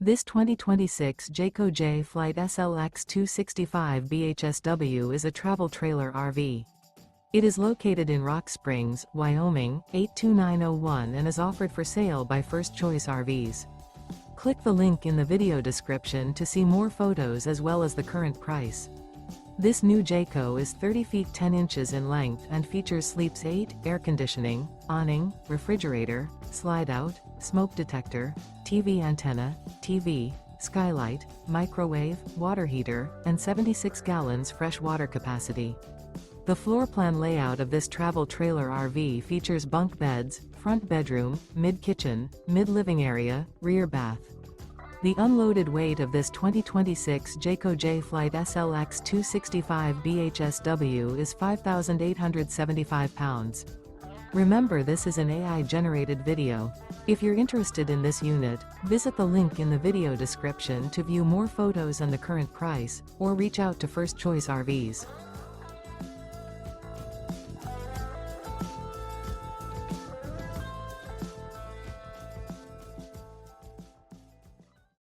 This 2026 Jayco J Flight SLX 265 BHSW is a travel trailer RV. It is located in Rock Springs, Wyoming, 82901 and is offered for sale by First Choice RVs. Click the link in the video description to see more photos as well as the current price. This new Jayco is 30 feet 10 inches in length and features sleeps 8, air conditioning, awning, refrigerator, slide-out, smoke detector, TV antenna, TV, skylight, microwave, water heater, and 76 gallons fresh water capacity. The floor plan layout of this travel trailer RV features bunk beds, front bedroom, mid-kitchen, mid-living area, rear bath. The unloaded weight of this 2026 Jayco J Flight SLX 265 BHSW is 5,875 pounds. Remember, this is an AI-generated video. If you're interested in this unit, visit the link in the video description to view more photos and the current price, or reach out to First Choice RVs.